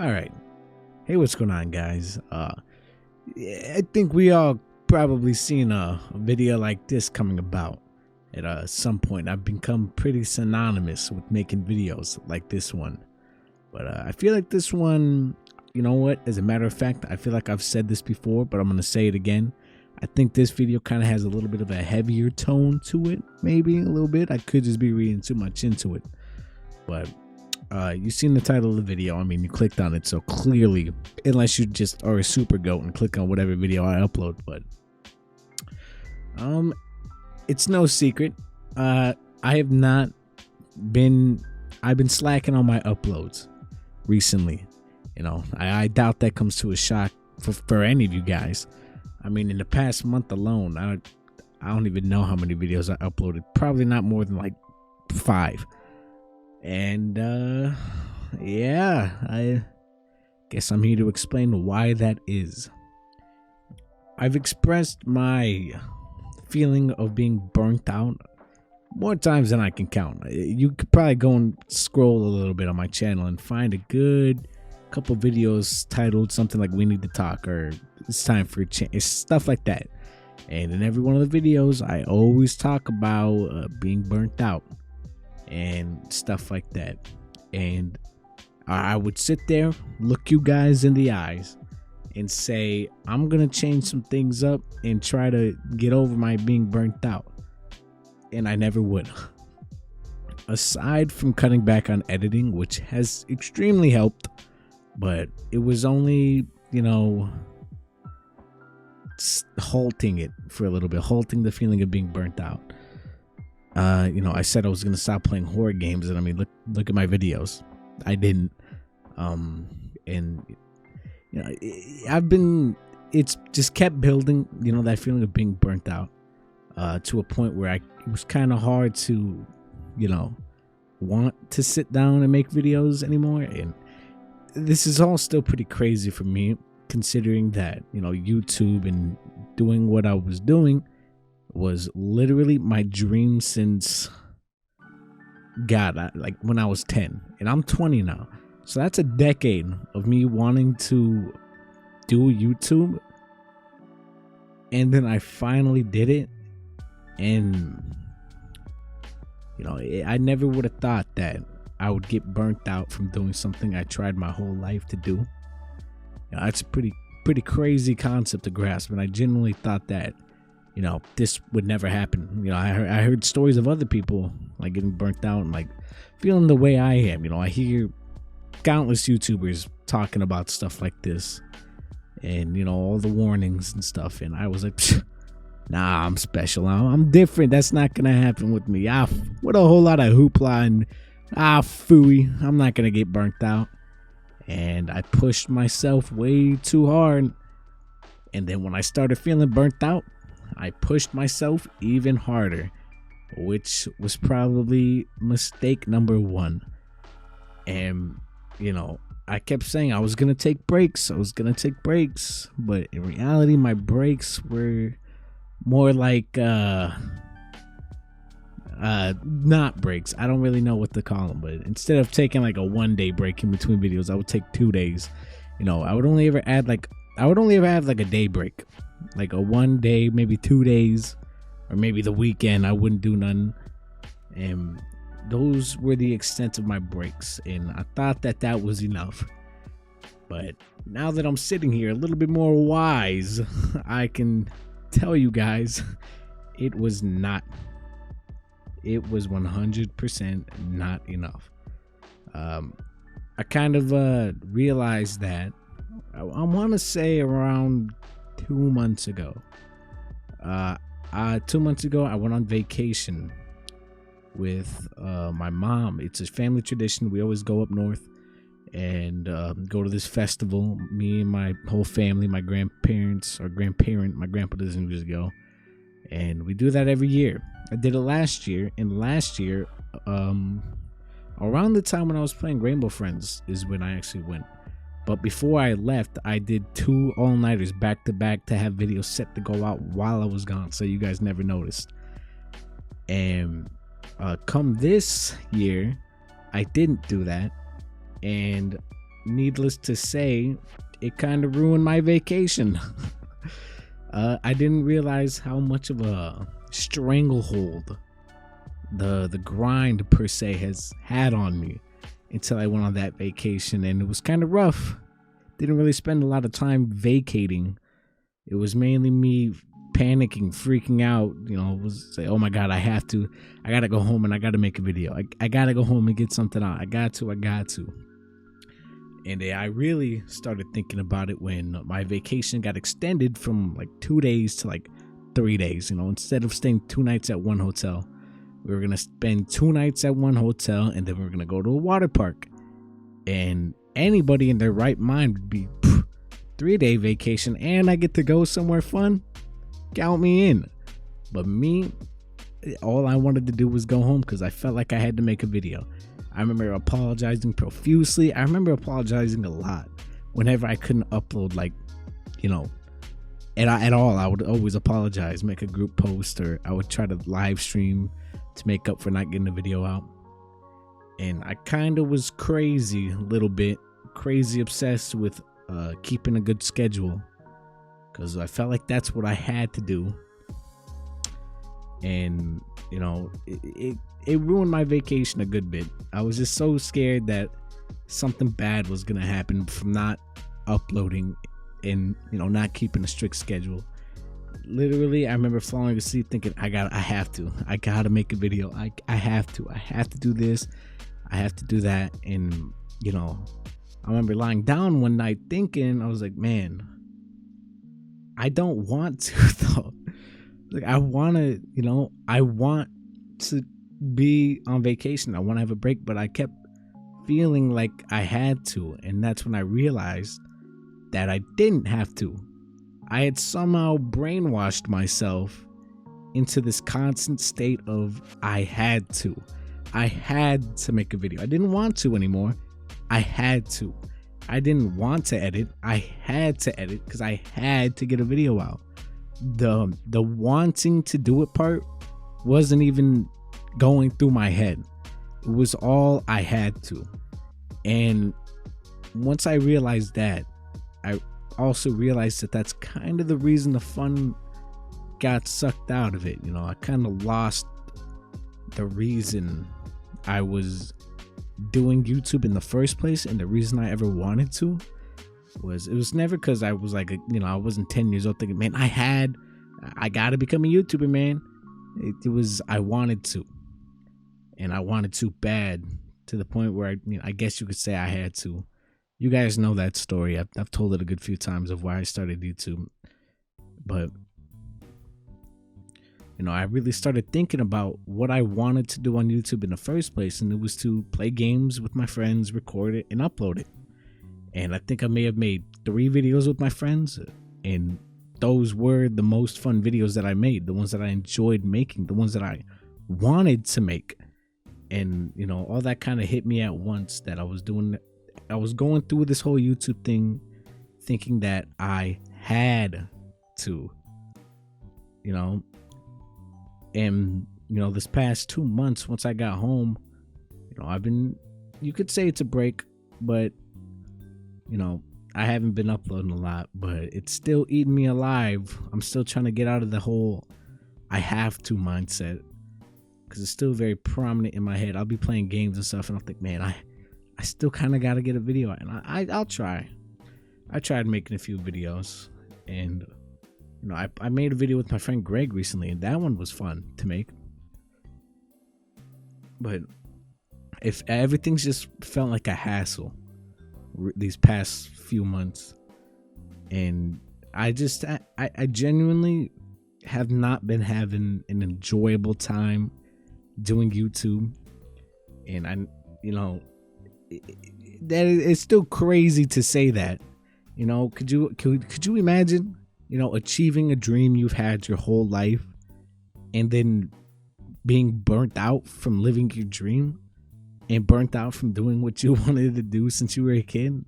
All right. Hey, what's going on, guys? I think we all probably seen a video like this coming about at some point. I've become pretty synonymous with making videos like this one. But I feel like this one, you know what? As a matter of fact, I feel like I've said this before, but I'm going to say it again. I think this video kind of has a little bit of a heavier tone to it, maybe a little bit. I could just be reading too much into it. But you've seen the title of the video. I mean, you clicked on it, so clearly, unless you just are a super goat and click on whatever video I upload, but it's no secret. I've been slacking on my uploads recently. You know, I doubt that comes to a shock for any of you guys. I mean, in the past month alone, I don't even know how many videos I uploaded. Probably not more than like 5. And yeah, I guess I'm here to explain why that is. I've expressed my feeling of being burnt out more times than I can count. You could probably go and scroll a little bit on my channel and find a good couple videos titled something like "We Need to Talk" or "It's Time for a Change," stuff like that. And in every one of the videos, I always talk about being burnt out and stuff like that. And I would sit there, look you guys in the eyes, and say, I'm gonna change some things up and try to get over my being burnt out. And I never would. Aside from cutting back on editing, which has extremely helped, but it was only, you know, halting it for a little bit, halting the feeling of being burnt out. You know, I said I was gonna stop playing horror games, and I mean, look at my videos. I didn't. And you know, it's just kept building, you know, that feeling of being burnt out, to a point where it was kind of hard to, you know, want to sit down and make videos anymore. And this is all still pretty crazy for me, considering that, you know, YouTube and doing what I was doing was literally my dream since like when I was 10, and I'm 20 now. So that's a decade of me wanting to do YouTube. And then I finally did it. And, you know, I never would have thought that I would get burnt out from doing something I tried my whole life to do. You know, that's a pretty crazy concept to grasp. And I genuinely thought that, you know, this would never happen. You know, I heard stories of other people like getting burnt out and like feeling the way I am. You know, I hear countless YouTubers talking about stuff like this, and you know, all the warnings and stuff. And I was like, nah, I'm special. I'm different. That's not gonna happen with me. What a whole lot of hoopla and phooey. I'm not gonna get burnt out. And I pushed myself way too hard. And then when I started feeling burnt out, I pushed myself even harder, which was probably mistake number 1. And, you know, I kept saying I was going to take breaks. But in reality, my breaks were more like, not breaks. I don't really know what to call them, but instead of taking like a 1-day break in between videos, I would take 2 days. You know, I would only ever have like a day break. Like a 1 day, maybe 2 days, or maybe the weekend I wouldn't do nothing. And those were the extent of my breaks, and I thought that was enough. But now that I'm sitting here a little bit more wise, I can tell you guys it was not. It was 100% not enough. I kind of realized that I want to say around 2 months ago. 2 months ago, I went on vacation with my mom. It's a family tradition. We always go up north and go to this festival. Me and my whole family, my grandparents, my grandpa doesn't usually go. And we do that every year. I did it last year. And last year, around the time when I was playing Rainbow Friends is when I actually went. But before I left, I did 2 all-nighters back to back to have videos set to go out while I was gone, so you guys never noticed. And come this year, I didn't do that. And needless to say, it kind of ruined my vacation. I didn't realize how much of a stranglehold the grind per se has had on me until I went on that vacation, and it was kind of rough. Didn't really spend a lot of time vacating. It was mainly me panicking, freaking out, was say, oh my God, I gotta go home and I gotta make a video. I gotta go home and get something out. I got to. And I really started thinking about it when my vacation got extended from like 2 days to like 3 days. Instead of staying 2 nights at one hotel, we were going to spend 2 nights at one hotel, and then we were going to go to a water park. And anybody in their right mind would be 3-day vacation and I get to go somewhere fun. Count me in. But me, all I wanted to do was go home because I felt like I had to make a video. I remember apologizing profusely. I remember apologizing a lot whenever I couldn't upload, at all. I would always apologize, make a group post, or I would try to live stream to make up for not getting the video out. And I kind of was crazy, a little bit crazy obsessed with keeping a good schedule, because I felt like that's what I had to do. And it ruined my vacation a good bit. I was just so scared that something bad was gonna happen from not uploading and not keeping a strict schedule. Literally, I remember falling asleep thinking, I gotta make a video. I have to do this, I have to do that. And I remember lying down one night thinking, I was like, man, I don't want to though. Like, I want to be on vacation. I want to have a break, but I kept feeling like I had to. And that's when I realized that I didn't have to. I had somehow brainwashed myself into this constant state of I had to make a video. I didn't want to anymore. I had to. I didn't want to edit. I had to edit because I had to get a video out. The wanting to do it part wasn't even going through my head. It was all I had to. And once I realized that, I also realized that that's kind of the reason the fun got sucked out of it. I kind of lost the reason I was doing YouTube in the first place, and the reason I ever wanted to was never because I was like I wasn't 10 years old thinking, man, I gotta become a YouTuber, man. It was I wanted to, and I wanted to bad, to the point where I guess you could say I had to. You guys know that story. I've told it a good few times of why I started YouTube. But I really started thinking about what I wanted to do on YouTube in the first place, and it was to play games with my friends, record it, and upload it. And I think I may have made 3 videos with my friends, and those were the most fun videos that I made, the ones that I enjoyed making, the ones that I wanted to make. And all that kind of hit me at once, that I was going through this whole YouTube thing thinking that I had to, and this past 2 months, once I got home, you could say it's a break, but I haven't been uploading a lot, but it's still eating me alive. I'm still trying to get out of the whole I have to mindset, because it's still very prominent in my head. I'll be playing games and stuff, and I'll think, man, I still kind of got to get a video out. And I'll try. I tried making a few videos, and I made a video with my friend Greg recently, and that one was fun to make. But if everything's just felt like a hassle these past few months, and I genuinely have not been having an enjoyable time doing YouTube. And that it's still crazy to say that. Could you imagine achieving a dream you've had your whole life, and then being burnt out from living your dream, and burnt out from doing what you wanted to do since you were a kid?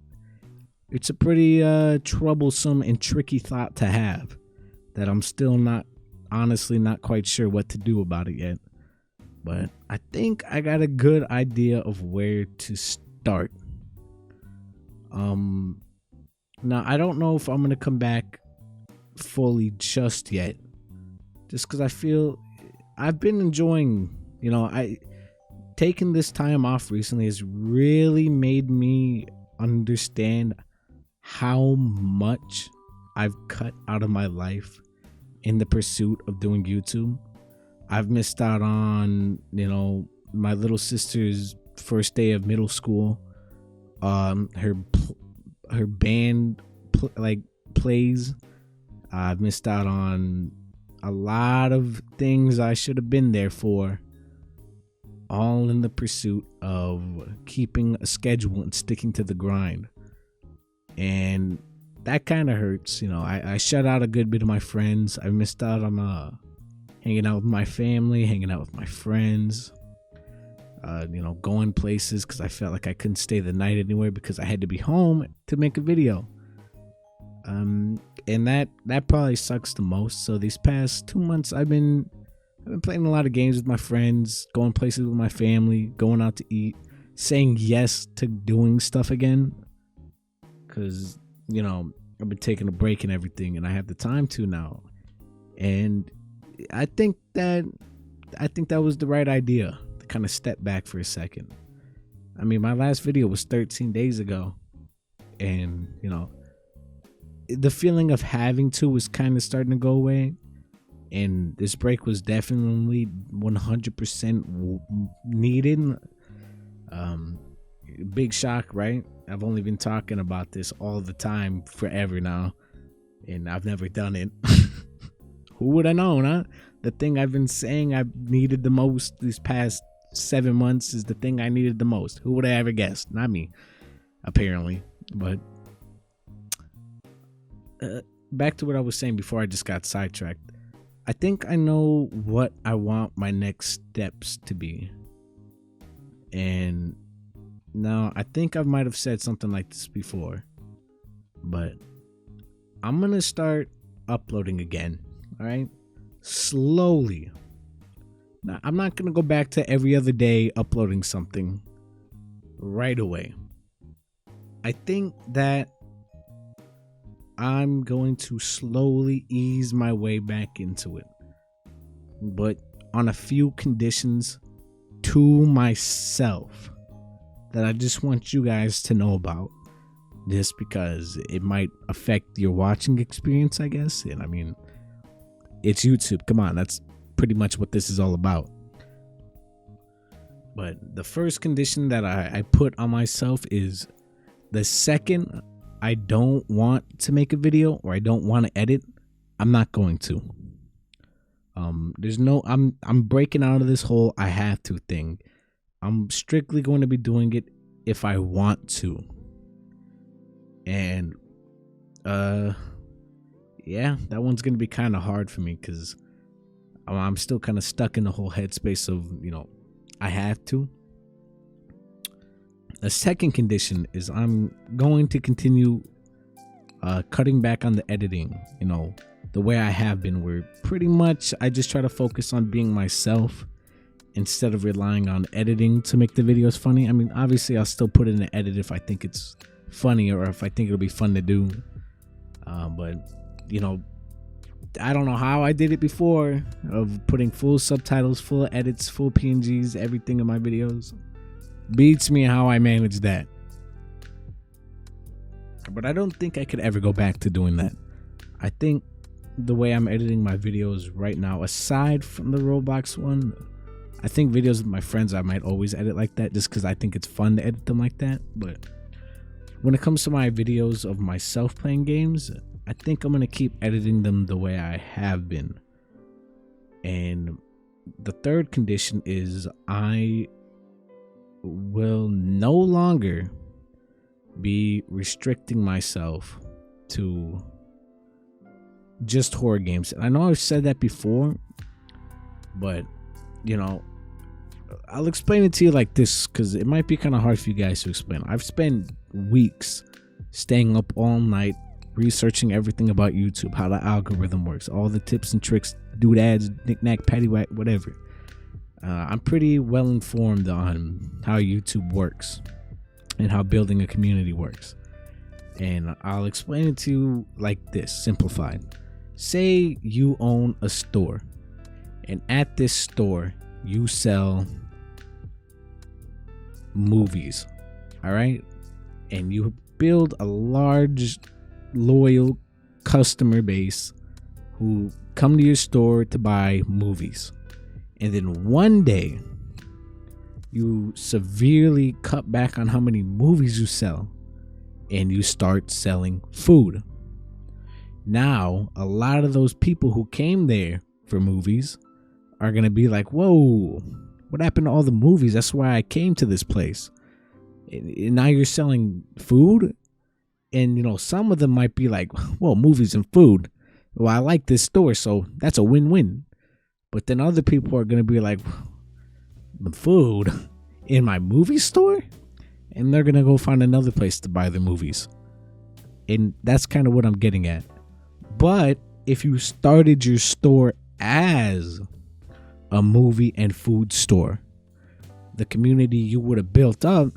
It's a pretty troublesome and tricky thought to have, that I'm still honestly not quite sure what to do about it yet. But I think I got a good idea of where to start. Now I don't know if I'm gonna come back fully just yet, just because I feel I've been enjoying, I taking this time off recently has really made me understand how much I've cut out of my life in the pursuit of doing YouTube. I've missed out on, my little sister's first day of middle school. Her band plays. I've missed out on a lot of things I should have been there for, all in the pursuit of keeping a schedule and sticking to the grind. And that kind of hurts. I shut out a good bit of my friends. I missed out on hanging out with my family, hanging out with my friends, going places because I felt like I couldn't stay the night anywhere because I had to be home to make a video. And that probably sucks the most. So these past 2 months I've been playing a lot of games with my friends, going places with my family, going out to eat, saying yes to doing stuff again. Because, I've been taking a break and everything, and I have the time to now. And I think that was the right idea, to kind of step back for a second. I mean, my last video was 13 days ago, and, the feeling of having to was kind of starting to go away. And this break was definitely 100% needed. Big shock, right? I've only been talking about this all the time forever now, and I've never done it. Who would have known, huh? The thing I've been saying I needed the most these past 7 months is the thing I needed the most. Who would have ever guessed? Not me, apparently. But back to what I was saying before I just got sidetracked. I think I know what I want my next steps to be. And now I think I might have said something like this before, but I'm going to start uploading again. All right. Slowly. Now, I'm not going to go back to every other day uploading something right away. I think that I'm going to slowly ease my way back into it, but on a few conditions to myself that I just want you guys to know about, just because it might affect your watching experience, I guess. And I mean, it's YouTube. Come on, that's pretty much what this is all about. But the first condition that I put on myself is the second I don't want to make a video or I don't want to edit, I'm not going to. I'm breaking out of this whole I have to thing. I'm strictly going to be doing it if I want to. And yeah, that one's going to be kind of hard for me because I'm still kind of stuck in the whole headspace of, I have to. The second condition is I'm going to continue cutting back on the editing, the way I have been, where pretty much I just try to focus on being myself instead of relying on editing to make the videos funny. I mean, obviously I'll still put in an edit if I think it's funny or if I think it'll be fun to do. But, I don't know how I did it before, of putting full subtitles, full edits, full PNGs, everything in my videos. Beats me how I managed that. But I don't think I could ever go back to doing that. I think the way I'm editing my videos right now, aside from the Roblox one, I think videos with my friends I might always edit like that just because I think it's fun to edit them like that. But when it comes to my videos of myself playing games, I think I'm going to keep editing them the way I have been. And the third condition is I will no longer be restricting myself to just horror games. And I know I've said that before, but I'll explain it to you like this because it might be kind of hard for you guys to explain. I've spent weeks staying up all night researching everything about YouTube, how the algorithm works, all the tips and tricks, doodads, knick-knack, paddywhack, whatever. I'm pretty well informed on how YouTube works and how building a community works. And I'll explain it to you like this, simplified. Say you own a store, and at this store you sell movies, all right? And you build a large, loyal customer base who come to your store to buy movies. And then one day, you severely cut back on how many movies you sell, and you start selling food. Now, a lot of those people who came there for movies are going to be like, whoa, what happened to all the movies? That's why I came to this place. And now you're selling food? And, you know, some of them might be like, well, movies and food. Well, I like this store, so that's a win-win. But then other people are going to be like, the food in my movie store? And they're going to go find another place to buy their movies. And that's kind of what I'm getting at. But if you started your store as a movie and food store, the community you would have built up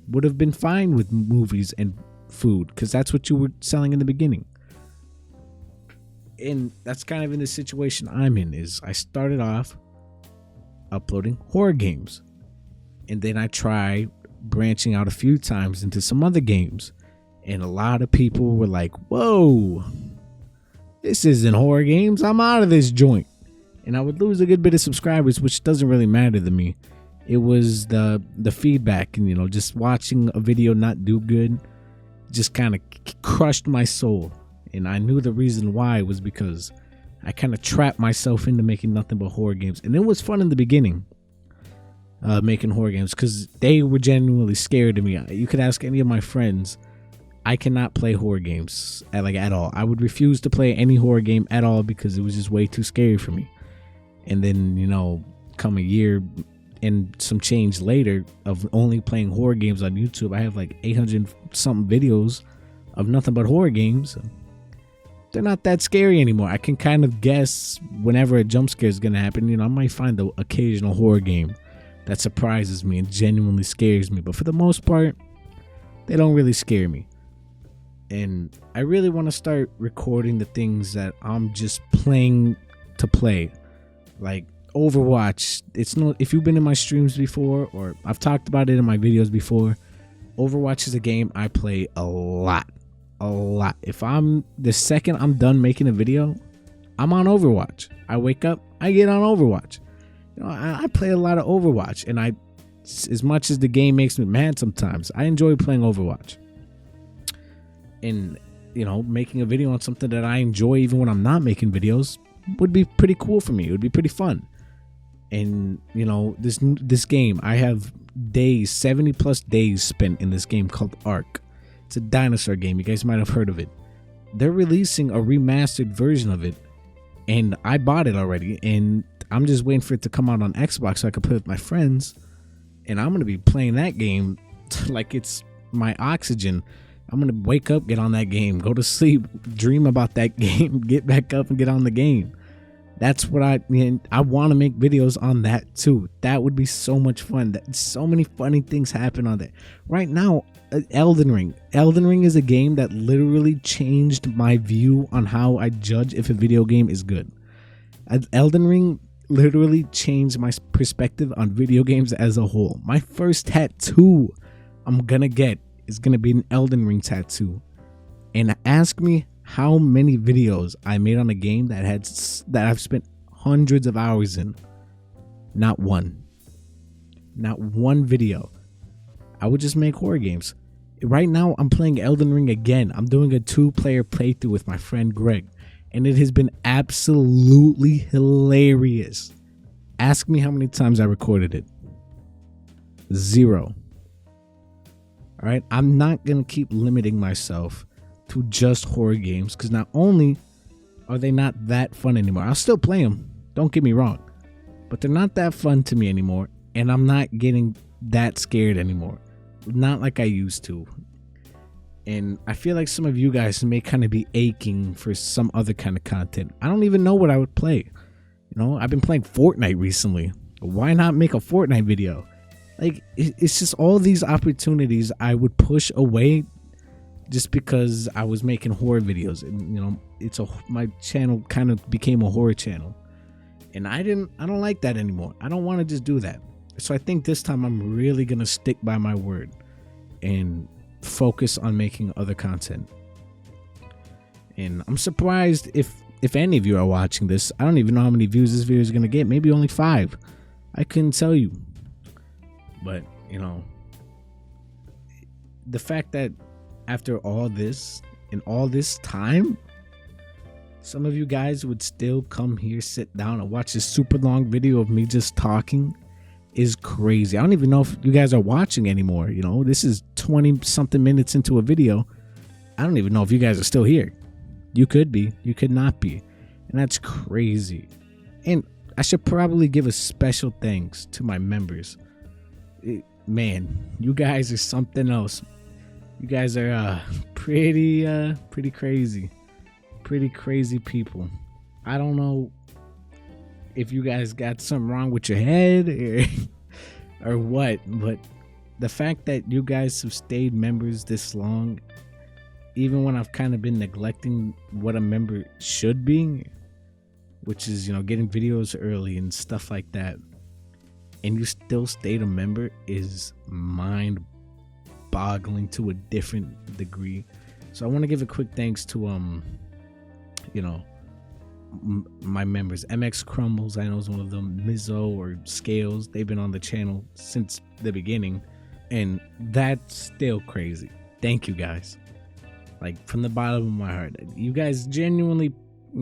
would have been fine with movies and food, because that's what you were selling in the beginning. And that's kind of in the situation I'm in. Is I started off uploading horror games, and then I tried branching out a few times into some other games, and a lot of people were like, whoa, this isn't horror games, I'm out of this joint. And I would lose a good bit of subscribers, which doesn't really matter to me. It was the feedback, and, you know, just watching a video not do good just kind of crushed my soul. And I knew the reason why was because I kind of trapped myself into making nothing but horror games. And it was fun in the beginning, making horror games, because they were genuinely scared of me. You could ask any of my friends. I cannot play horror games at all. I would refuse to play any horror game at all because it was just way too scary for me. And then, you know, come a year and some change later of only playing horror games on YouTube, I have like 800 something videos of nothing but horror games. They're not that scary anymore. I can kind of guess whenever a jump scare is going to happen. You know, I might find the occasional horror game that surprises me and genuinely scares me. But for the most part, they don't really scare me. And I really want to start recording the things that I'm just playing to play. Like Overwatch. It's no, if you've been in my streams before, or I've talked about it in my videos before, Overwatch is a game I play a lot. If I'm the second I'm done making a video, I'm on Overwatch. I wake up, I get on Overwatch. You know, I play a lot of Overwatch, and as much as the game makes me mad sometimes, I enjoy playing Overwatch. And, you know, making a video on something that I enjoy even when I'm not making videos would be pretty cool for me. It would be pretty fun. And, you know, this game, I have days, 70 plus days spent in this game called Ark. It's a dinosaur game. You guys might have heard of it. They're releasing a remastered version of it, and I bought it already, and I'm just waiting for it to come out on Xbox so I can play with my friends. And I'm going to be playing that game like it's my oxygen. I'm going to wake up, get on that game, go to sleep, dream about that game, get back up and get on the game. That's what I want to make videos on that too. That would be so much fun. So many funny things happen on there. Right now, Elden Ring. Elden Ring is a game that literally changed my view on how I judge if a video game is good. Elden Ring literally changed my perspective on video games as a whole. My first tattoo I'm gonna get is gonna be an Elden Ring tattoo. And ask me how many videos I made on a game that I've spent hundreds of hours in. Not one video. I would just make horror games. Right now I'm playing Elden Ring again. I'm doing a 2-player playthrough with my friend Greg, and it has been absolutely hilarious. Ask me how many times I recorded it. 0. All right, I'm not gonna keep limiting myself to just horror games, because not only are they not that fun anymore, I'll still play them, don't get me wrong, but they're not that fun to me anymore, and I'm not getting that scared anymore, not like I used to. And I feel like some of you guys may kind of be aching for some other kind of content. I don't even know what I would play. You know, I've been playing Fortnite recently. Why not make a Fortnite video? Like, it's just all these opportunities I would push away just because I was making horror videos, and my channel kind of became a horror channel, and I don't like that anymore. I don't want to just do that. So I think this time I'm really gonna stick by my word and focus on making other content. And I'm surprised if any of you are watching this. I don't even know how many views this video is gonna get. Maybe only 5. I couldn't tell you. But the fact that after all this and all this time, some of you guys would still come here, sit down, and watch this super long video of me just talking is crazy. I don't even know if you guys are watching anymore. This is 20 something minutes into a video. I don't even know if you guys are still here. You could be, you could not be, and that's crazy. And I should probably give a special thanks to my members. Man, you guys are something else. You guys are pretty crazy. Pretty crazy people. I don't know if you guys got something wrong with your head or what, but the fact that you guys have stayed members this long, even when I've kind of been neglecting what a member should be, which is, getting videos early and stuff like that, and you still stayed a member, is mind-boggling to a different degree. So I want to give a quick thanks to my members. MX Crumbles, I know, is one of them. Mizzo or Scales, they've been on the channel since the beginning, and that's still crazy. Thank you guys, like from the bottom of my heart. You guys genuinely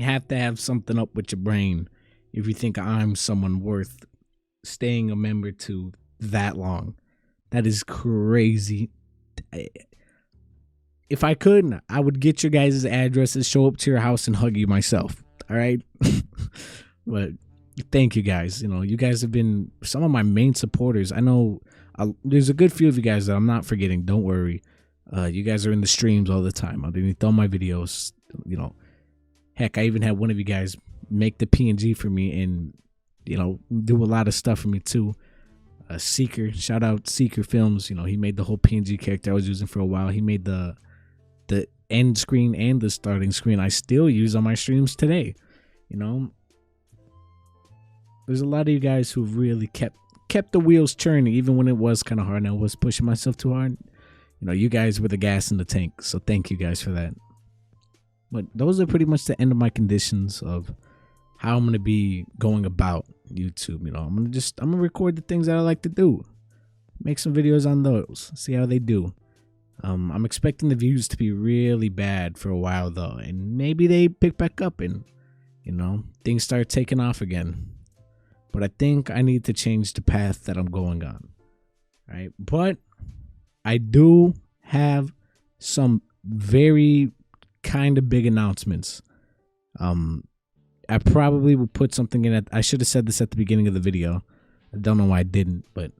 have to have something up with your brain if you think I'm someone worth staying a member to that long. That is crazy. If I could, I would get your guys' addresses, show up to your house, and hug you myself. All right. But thank you guys. You guys have been some of my main supporters. I know there's a good few of you guys that I'm not forgetting. Don't worry. You guys are in the streams all the time underneath all my videos. Heck, I even had one of you guys make the PNG for me and do a lot of stuff for me too. Seeker, shout out Seeker Films. He made the whole PNG character I was using for a while. He made the end screen and the starting screen I still use on my streams today. There's a lot of you guys who really kept the wheels turning even when it was kind of hard and I was pushing myself too hard. You guys were the gas in the tank, so thank you guys for that. But those are pretty much the end of my conditions of how I'm gonna be going about YouTube. I'm gonna record the things that I like to do, make some videos on those, see how they do. I'm expecting the views to be really bad for a while though, and maybe they pick back up and things start taking off again. But I think I need to change the path that I'm going on. All right, but I do have some very kind of big announcements. I probably will put something in it. I should have said this at the beginning of the video. I don't know why I didn't, but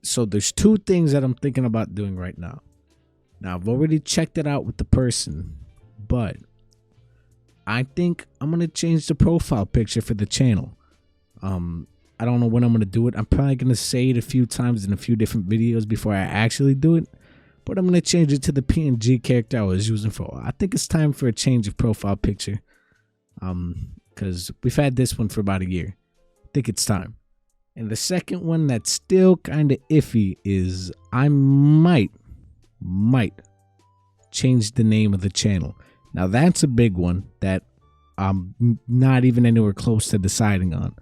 so there's 2 things that I'm thinking about doing right now. Now I've already checked it out with the person, but I think I'm gonna change the profile picture for the channel. I don't know when I'm gonna do it. I'm probably gonna say it a few times in a few different videos before I actually do it. But I'm going to change it to the PNG character I was using for a while. I think it's time for a change of profile picture. Because we've had this one for about a year. I think it's time. And the second one that's still kind of iffy is I might change the name of the channel. Now that's a big one that I'm not even anywhere close to deciding on.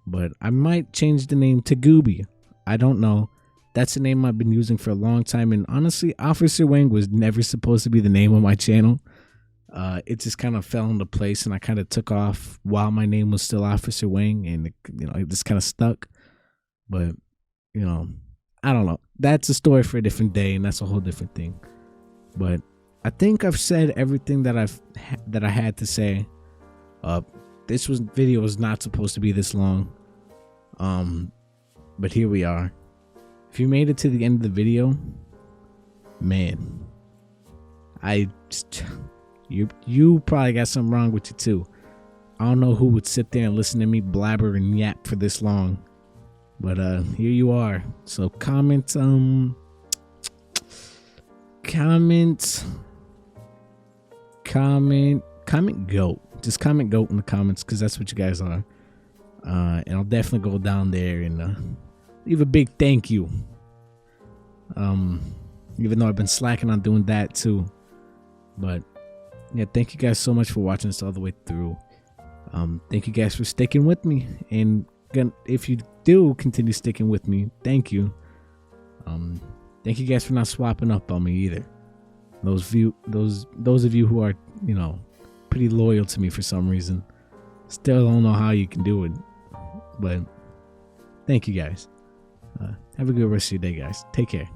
But I might change the name to Gooby. I don't know. That's a name I've been using for a long time. And honestly, Officer Wang was never supposed to be the name of my channel. It just kind of fell into place and I kind of took off while my name was still Officer Wang. And, it just kind of stuck. But, I don't know. That's a story for a different day and that's a whole different thing. But I think I've said everything that I had to say. This video was not supposed to be this long. But here we are. If you made it to the end of the video, man, you probably got something wrong with you too. I don't know who would sit there and listen to me blabber and yap for this long, but here you are. So comment comment goat. Just comment goat in the comments, because that's what you guys are. And I'll definitely go down there and leave a big thank you. Even though I've been slacking on doing that too. But yeah, thank you guys so much for watching this all the way through. Thank you guys for sticking with me, and if you do continue sticking with me, thank you. Thank you guys for not swapping up on me either. Those of you who are, you know, pretty loyal to me for some reason. Still don't know how you can do it, but thank you guys. Have a good rest of your day, guys. Take care.